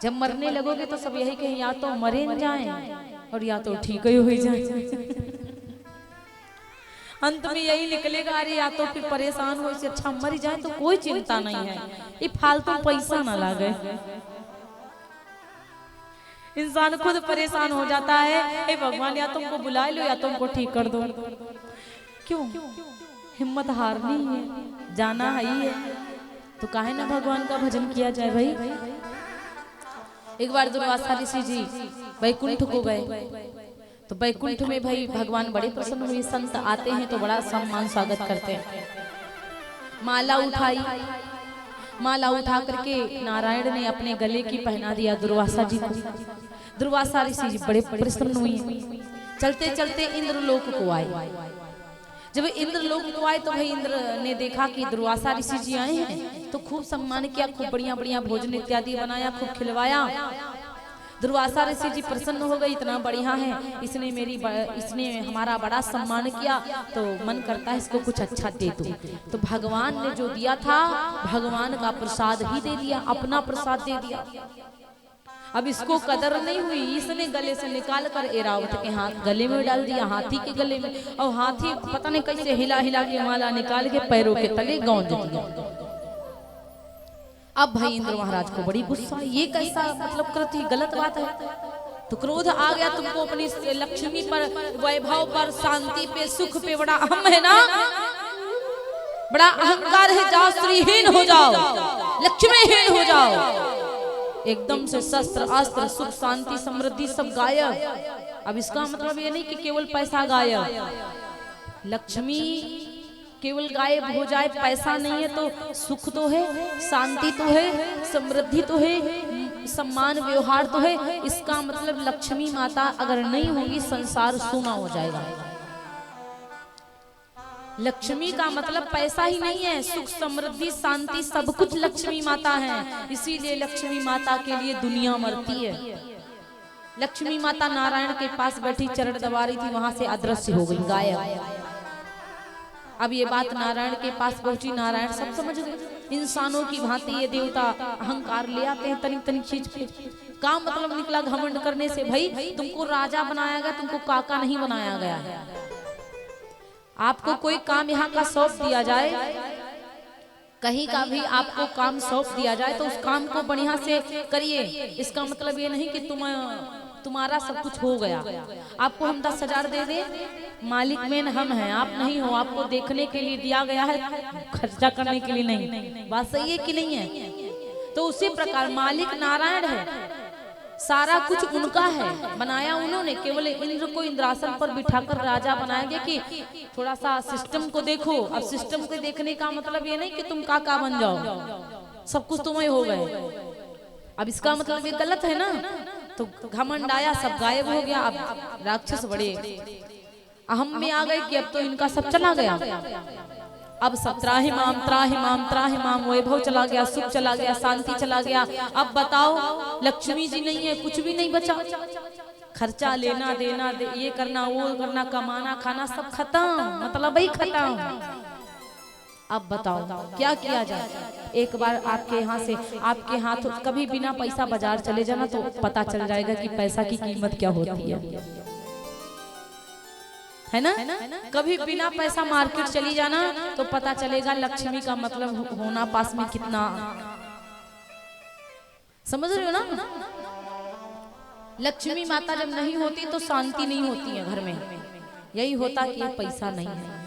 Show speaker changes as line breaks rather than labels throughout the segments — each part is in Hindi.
जब मरने लगोगे तो सब यही कहें या तो मरे न जाएं और या तो ठीक ही हो जाए। अंत में यही निकलेगा, अरे या तो फिर परेशान हो, इससे अच्छा मर जाए तो कोई चिंता नहीं है, ये फालतू पैसा ना लागे। इंसान खुद परेशान हो जाता है, हे भगवान या तुमको बुला लो या तुमको ठीक कर दो। क्यों हिम्मत हारनी है, जाना है ही है तो काहे ना भगवान का भजन किया जाए भाई। एक बार दुर्वासा ऋषि जी वैकुंठ को गए, तो वैकुंठ में भाई भगवान बड़े प्रसन्न हुए। संत आते हैं तो बड़ा सम्मान स्वागत करते हैं। माला उठाई, माला उठा करके नारायण ने अपने गले की पहना दिया दुर्वासा जी को। दुर्वासा ऋषि जी बड़े प्रसन्न हुए। चलते चलते इंद्रलोक को आए। जब इंद्रलोक को आए तो भाई इंद्र ने देखा कि दुर्वासा ऋषि जी आए हैं, तो खूब सम्मान किया, खूब बढ़िया बढ़िया भोजन इत्यादि बनाया, खूब खिलवाया। दुर्वासा ऋषि जी प्रसन्न हो गए, इतना बढ़िया है, इसने हमारा बड़ा सम्मान किया, तो मन करता है इसको कुछ अच्छा दे दूं। तो भगवान ने जो दिया था, भगवान का प्रसाद ही दे दिया, अपना प्रसाद दे दिया। अब इसको कदर नहीं हुई, इसने गले से निकाल कर एरावत के हाथ गले में डाल दिया, हाथी के गले में, और हाथी पता नहीं कैसे हिला हिला के माला निकाल के पैरों के तले गौंज दिया। अब भाई इंद्र महाराज को बड़ी गुस्सा, ये कैसा मतलब कृति, गलत बात है। तो क्रोध आ गया, तुमको अपनी लक्ष्मी पर, वैभव पर, शांति पे, सुख पे बड़ा अहम है ना, बड़ा अहंकार है, जाओ श्रीहीन हो जाओ, लक्ष्मीहीन हो जाओ। एकदम से शस्त्र अस्त्र सुख शांति समृद्धि सब गायब। अब इसका मतलब ये नहीं कि केवल पैसा गायब, लक्ष्मी केवल गायब हो जाए, पैसा नहीं है तो सुख तो है, शांति तो है, समृद्धि तो है, सम्मान व्यवहार तो है। इसका मतलब लक्ष्मी माता अगर नहीं होगी संसार सूना हो जाएगा। लक्ष्मी का मतलब पैसा ही नहीं है, सुख समृद्धि शांति सब कुछ लक्ष्मी माता है। इसीलिए लक्ष्मी माता के लिए दुनिया मरती है। लक्ष्मी माता नारायण के पास बैठी चरण दबा रही थी, वहां से अदृश्य हो गई, गायब। अब ये बात नारायण के पास पहुंची, नारायण सब समझ गए। इंसानों की भांति ये देवता अहंकार ले आते हैं तनिक तनिक चीज पे। का मतलब निकला घमंड करने से, भाई तुमको राजा बनाया गया, तुमको काका नहीं बनाया गया है। आपको कोई काम यहाँ का सौंप दिया जाए, कहीं का भी आपको काम सौंप दिया जाए तो उस काम को बढ़िया से करिए। इसका मतलब ये नहीं कि तुम्हारा सब कुछ हो गया। आपको हम 10,000 दे दे, मालिक मेन हम हैं, आप नहीं हो, आपको देखने के लिए दिया गया है, खर्चा करने के लिए नहीं। बात सही है कि नहीं है? तो उसी प्रकार मालिक नारायण है, सारा कुछ उनका है, बनाया उन्होंने। केवल इंद्र को इंद्रासन पर बिठाकर राजा बनाया गया कि थोड़ा सा सिस्टम को देखो। अब सिस्टम को देखने का मतलब ये नहीं कि तुम काका बन जाओ, सब कुछ तुम्हें हो गए। अब इसका मतलब ये गलत है ना। तो घमंड आया, सब गायब हो गया। अब राक्षस बड़े अहम में आ गए कि अब तो इनका सब चला गया। अब सब त्राहिमाम त्राहिमाम त्राहिमाम, वैभव चला गया, सुख चला गया, शांति चला गया। अब बताओ लक्ष्मी जी नहीं है, कुछ भी नहीं बचा। खर्चा लेना देना ये करना वो करना, कमाना खाना सब खत्म, मतलब ही खत्म। अब बताओ क्या किया जाए। एक बार आपके यहाँ से, आपके हाथ कभी बिना पैसा बाजार चले जाना तो पता चल जाएगा कि पैसा की कीमत क्या होती है ना। कभी बिना पैसा मार्केट चली जाना तो पता चलेगा लक्ष्मी का मतलब होना पास में कितना। समझ रहे हो ना। लक्ष्मी माता जब नहीं होती तो शांति नहीं होती है घर में। यही होता कि पैसा नहीं है,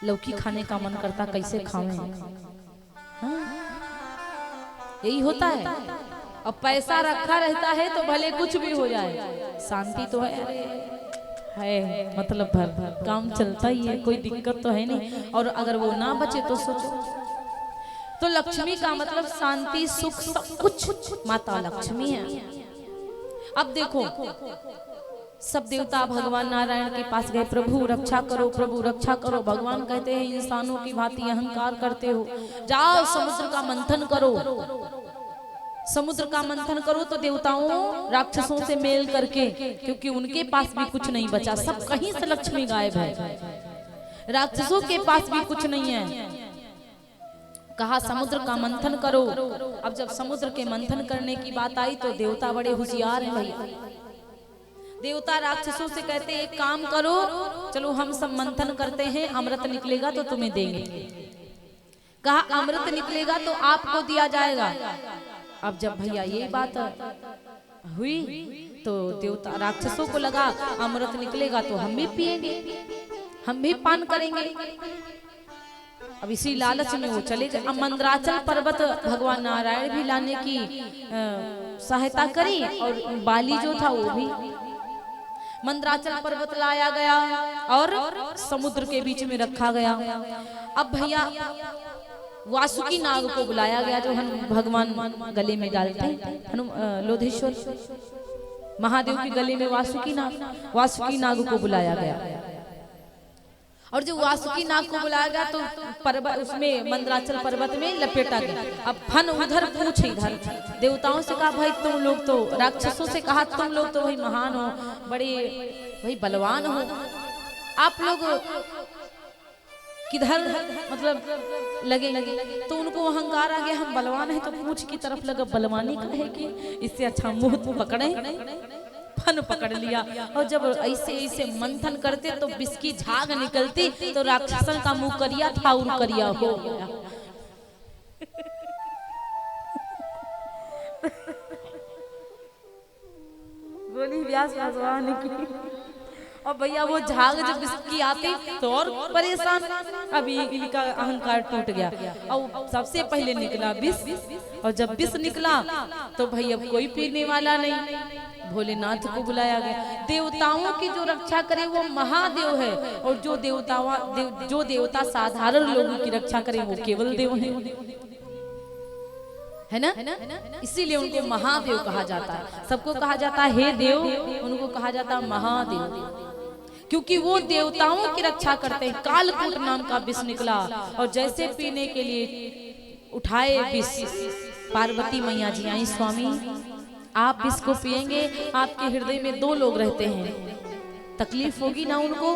लौकी खाने का मन करता, कैसे खावें, हाँ? यही होता है। अब पैसा रखा रहता है तो भले कुछ भी हो जाए, शांति तो है मतलब भर काम चलता ही है, कोई दिक्कत तो है नहीं। और अगर वो ना बचे तो सोचो। तो लक्ष्मी का मतलब शांति सुख सब कुछ माता लक्ष्मी है। अब देखो सब देवता भगवान नारायण के पास गए, प्रभु रक्षा करो, प्रभु रक्षा करो। भगवान कहते हैं इंसानों की भांति अहंकार करते हो, जाओ समुद्र का मंथन करो। समुद्र का मंथन करो तो देवताओं राक्षसों से मेल करके, क्योंकि उनके पास भी कुछ नहीं बचा, सब कहीं से लक्ष्मी गायब है, राक्षसों के पास भी कुछ नहीं है। कहा समुद्र का मंथन करो। अब जब समुद्र के मंथन करने की बात आई तो देवता बड़े होशियार हैं भैया। देवता राक्षसों से कहते एक काम करो, चलो हम सब मंथन करते हैं, अमृत निकलेगा तो तुम्हें देंगे। कहा अमृत निकलेगा तो आपको दिया जाएगा। अब जब भैया ये बात हुई तो देवता राक्षसों को लगा अमृत निकलेगा तो हम भी पिएंगे, हम भी पान करेंगे। अब इसी लालच में वो चले गए। अब मंदराचल पर्वत भगवान नारायण भी लाने की सहायता करी और बाली जो था वो भी। मंदराचल पर्वत लाया गया और समुद्र के बीच में रखा गया। अब भैया वासुकी नाग को बुलाया गया, जो भगवान गले में डालते हैं, लोधेश्वर महादेव के गले में वासुकी नाग को बुलाया गया। और जो वासुकी नाग को बुलाया गया तो पर्वत उसमें मंदराचल पर्वत में लपेटा गया। अब फन उधर पूछ इधर। देवताओं से कहा भाई तुम लोग तो, राक्षसों से कहा तुम लोग तो भाई महान हो, बड़े भाई बलवान हो, आप लोग किधर मतलब लगे। तो उनको अहंकार आ गया, हम बलवान हैं तो पूछ की तरफ लगा, बलवानी का है कि इससे अच्छा मुंह पकड़े, फन पकड़ लिया। और जब ऐसे ऐसे मंथन करते तो विष की झाग निकलती तो राक्षसन का मुंह करिया था और करिया हो गया। बोली व्यास भगवान की। और भैया वो झाग जब इसकी आती तो और परेशान। अभी इनका अहंकार टूट गया और सबसे पहले निकला विष। और जब विष निकला तो भैया कोई पीने वाला नहीं। भोलेनाथ को बुलाया गया। देवताओं की जो रक्षा करे वो महादेव है, और जो देवता साधारण लोगों की रक्षा करे वो केवल देव है ना। इसीलिए उनको महादेव कहा जाता है। सबको कहा जाता है हे देव, उनको कहा जाता है महादेव, क्योंकि वो देवताओं की रक्षा करते हैं। कालकूट नाम का विष निकला और जैसे पीने के लिए उठाए विष, पार्वती मैया जी आई, स्वामी आप विष को पिएंगे, आपके हृदय में दो लोग रहते हैं, तकलीफ होगी ना उनको,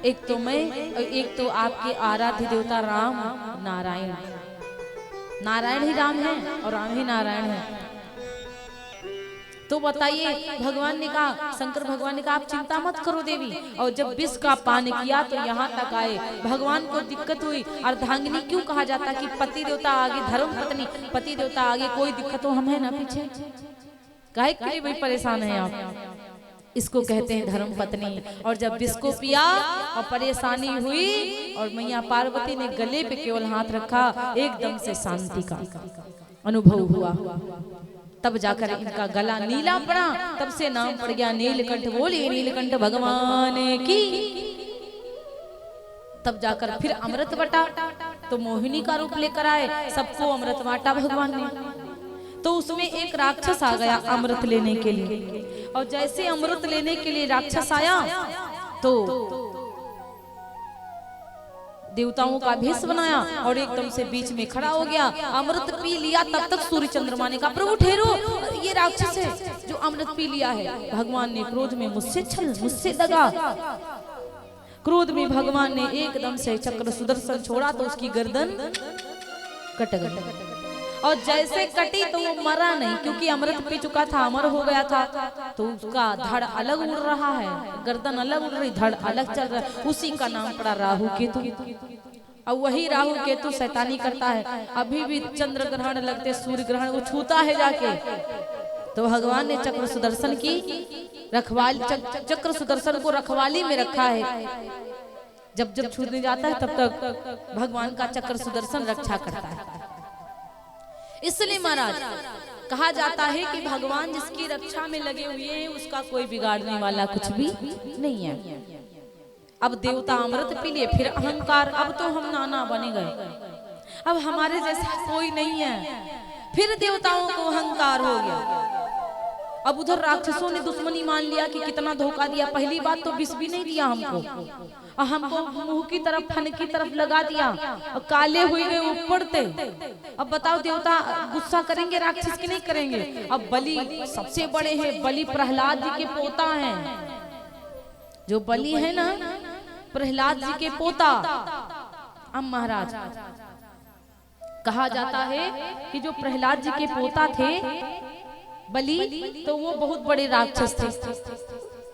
एक तो मैं और एक तो आपके आराध्य देवता राम नारायण। नारायण ही राम है और राम ही नारायण है। तो बताइए, भगवान ने कहा, शंकर भगवान ने कहा आप चिंता मत करो देवी। और जब विष का पान किया तो यहाँ तक आए। भगवान को दिक्कत हुई। अर्धांगिनी क्यों कहा जाता कि पति देवता आगे, धर्म पत्नी पति देवता आगे, कोई दिक्कत हो हम है ना पीछे, काहे के लिए भाई परेशान है आप, इसको कहते हैं धर्म पत्नी। और जब विष को पिया और परेशानी हुई और मैया पार्वती ने गले पे केवल हाथ रखा, एकदम से शांति का अनुभव हुआ। तब जाकर इनका गला नीला पड़ा, तब से नाम पड़ गया नीलकंठ। बोले नीलकंठ भगवान की। तब जाकर फिर अमृत बटा तो मोहिनी का रूप लेकर आए, सबको अमृत बांटा भगवान ने। तो उसमें एक राक्षस आ गया अमृत लेने के लिए। और जैसे अमृत लेने के लिए राक्षस आया तो देवताओं का भेष बनाया और एकदम से बीच में खड़ा हो गया। अमृत पी लिया, तब तक सूर्य चंद्रमा ने कहा प्रभु ठहरो, ये राक्षस है जो अमृत पी लिया है। भगवान ने क्रोध में मुझसे दगा। क्रोध में भगवान ने एकदम से चक्र सुदर्शन छोड़ा तो उसकी गर्दन कट गई। और जैसे कटी तो वो मरा नहीं, क्योंकि अमृत पी चुका था, अमर हो गया था। तो उसका धड़ अलग उड़ रहा है, गर्दन अलग उड़ रही, धड़ अलग चल रहा है। उसी का नाम पड़ा राहु केतु। और वही राहु केतु शैतानी करता है। अभी भी चंद्र ग्रहण लगते, सूर्य ग्रहण वो छूता है जाके, तो भगवान ने चक्र सुदर्शन की रखवाली, चक्र सुदर्शन को रखवाली में रखा है। जब जब छूने जाता है तब तक भगवान का चक्र सुदर्शन रक्षा करता है। इसलिए महाराज कहा जाता है कि भगवान जिसकी रक्षा में लगे हुए हैं उसका कोई बिगाड़ने वाला कुछ भी नहीं है। अब देवता अमृत पी लिए, फिर अहंकार, अब तो हम नाना बने गए, अब हमारे जैसा कोई नहीं है। फिर देवताओं को अहंकार हो गया। अब उधर राक्षसों ने दुश्मनी मान लिया कि कितना धोखा दिया। पहली बात तो विष भी नहीं दिया हमको, और हमको मुंह की तरफ, फन की तरफ लगा दिया और काले हुए गए ऊपर थे। अब बताओ देवता गुस्सा करेंगे राक्षस की नहीं करेंगे। अब बलि सबसे बड़े हैं, बलि प्रहलाद जी के पोता हैं। जो बलि है ना, प्रहलाद जी के पोता। अब महाराज कहा जाता है कि जो प्रहलाद जी के पोता थे बलि, तो वो बहुत बड़े राक्षस थे।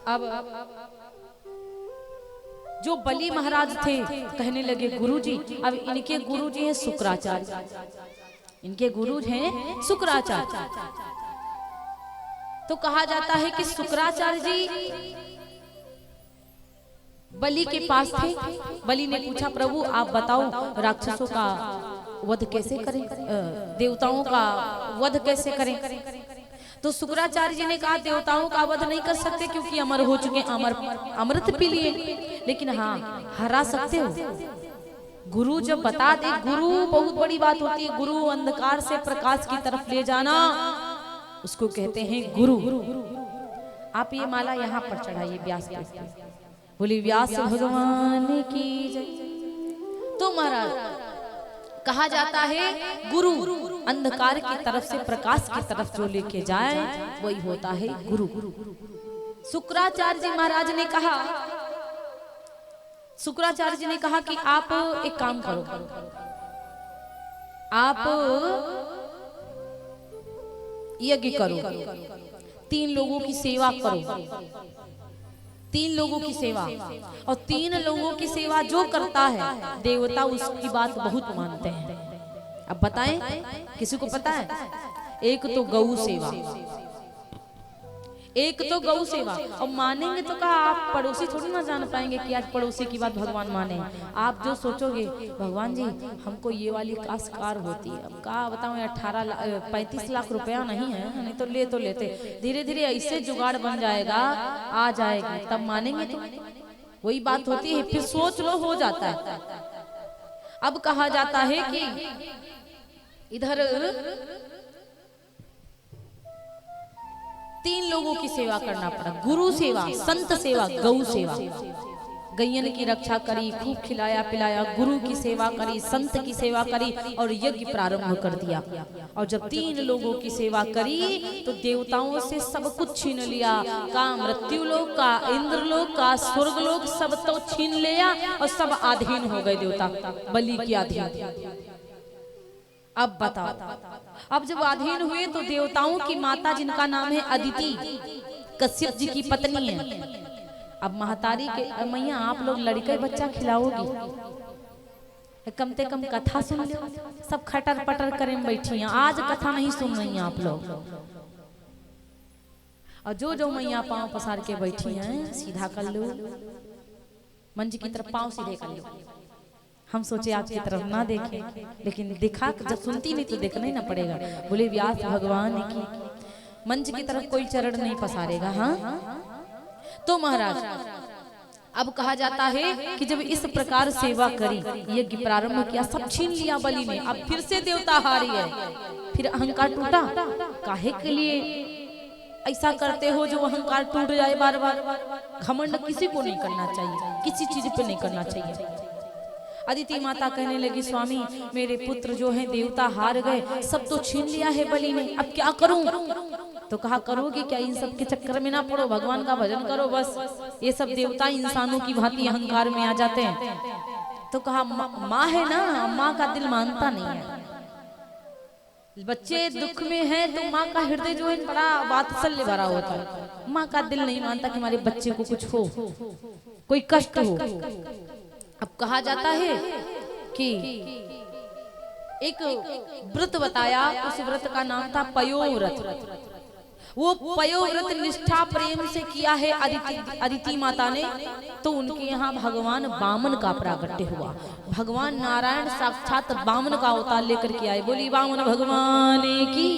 अब जो बलि महाराज थे कहने लगे गुरुजी, अब इनके गुरुजी हैं शुक्राचार्य, इनके गुरु हैं शुक्राचार्य। तो कहा जाता है कि शुक्राचार्य जी बलि के पास थे। बलि ने पूछा, प्रभु आप बताओ राक्षसों का वध कैसे करें, देवताओं का वध कैसे करें। तो शुक्राचार्य जी ने कहा, देवताओं का वध नहीं कर सकते क्योंकि अमर हो चुके, अमृत पी लिए, लेकिन हाँ हरा सकते हो। गुरु जब बता दे, गुरु बहुत बड़ी बात होती है। गुरु अंधकार से प्रकाश की तरफ ले जाना, उसको कहते हैं गुरु। आप ये माला यहाँ पर चढ़ाइए व्यास पे, बोली व्यास भगवान की जय। तो महाराज कहा जाता है गुरु अंधकार की तरफ से प्रकाश की तरफ जो लेके जाए वही होता है गुरु। शुक्राचार्य जी महाराज ने कहा, शुक्राचार्य जी ने कहा कि आप एक काम करो, आप यज्ञ करो, 3 लोगों की सेवा करो, 3 लोगों की सेवा, और 3 लोगों की सेवा जो करता है देवता उसकी बात बहुत मानते हैं। अब बताएं, किसी को पता है? एक तो गौ सेवा, एक तो गौ सेवा। और मानेंगे तो कहा आप पड़ोसी थोड़ी ना जान पाएंगे कि आज पड़ोसी की बात भगवान माने। आप जो सोचोगे भगवान जी हमको ये वाली काशकार होती है, अब कहा बताऊं 35 लाख रुपया नहीं है, नहीं तो लेते, धीरे धीरे ऐसे जुगाड़ बन जाएगा, आ जाएगी तब मानेंगे। तो वही बात होती है, फिर सोच लो हो जाता है। अब कहा जाता है कि इधर 3 लोगों की सेवा करना पड़ा, गुरु सेवा, संत सेवा, गौ सेवा। गैयन की रक्षा करी, खूब खिलाया पिलाया, गुरु की सेवा करी, संत की सेवा करी और यज्ञ प्रारंभ कर दिया। और जब 3 लोगों की सेवा करी तो देवताओं से सब कुछ छीन लिया, का मृत्यु लोक का, इंद्र लोक का, स्वर्ग लोक सब तो छीन लिया और सब अधीन हो गए देवता, बलि के अधीन। अब बताओ, अब जब अधीन हुए तो देवताओं की माता जिनका नाम है अदिति, कश्यप जी की पत्नी है। अब महतारी के मैया आप लोग लड़के बच्चा खिलाओगी, कम से कम कथा सुन लो। सब खटर पटर करे बैठी हैं, आज कथा नहीं सुन रही हैं आप लोग। और जो मैया पांव पसार के बैठी हैं, सीधा कर लो, मंच की तरफ पांव सीधे कर लो। हम सोचे आपकी तरफ ना देखें, लेकिन दिखा जब सुनती नहीं तो देखना ही ना पड़ेगा। बोले व्यास भगवान की, मंच की तरफ कोई चरण नहीं पसारेगा। हाँ तो महाराज अब कहा जाता है कि जब इस प्रकार सेवा करी, यज्ञ प्रारंभ किया, सब छीन लिया बलि ने। अब फिर से देवता हारी है, फिर अहंकार टूटा। काहे के लिए ऐसा करते हो जो अहंकार टूट जाए बार बार? घमंड किसी को नहीं करना चाहिए, किसी चीज पे नहीं करना चाहिए। अदिति माता कहने लगी, स्वामी मेरे पुत्र जो हैं देवता हार गए, सब तो छीन लिया है बलि ने, अब क्या करूं? तो कहा करोगे क्या, इन सब के चक्कर में ना पड़ो, भगवान का भजन करो बस। ये सब देवता इंसानों की भांति अहंकार में आ जाते हैं। तो कहा माँ है ना, माँ का दिल मानता नहीं है। बच्चे दुख में हैं तो माँ का हृदय जो है बड़ा वात्सल्य भरा होता है। माँ का दिल नहीं मानता कि हमारे बच्चे को कुछ हो, कोई कष्ट हो। अब कहा जाता है कि एक व्रत बताया, उस व्रत का नाम था पयोव्रत। वो पयोव्रत निष्ठा प्रेम से किया है अदिति माता ने, तो उनके यहाँ भगवान वामन का प्रागट्य हुआ। भगवान नारायण साक्षात वामन का अवतार लेकर के आए। बोली वामन भगवान की।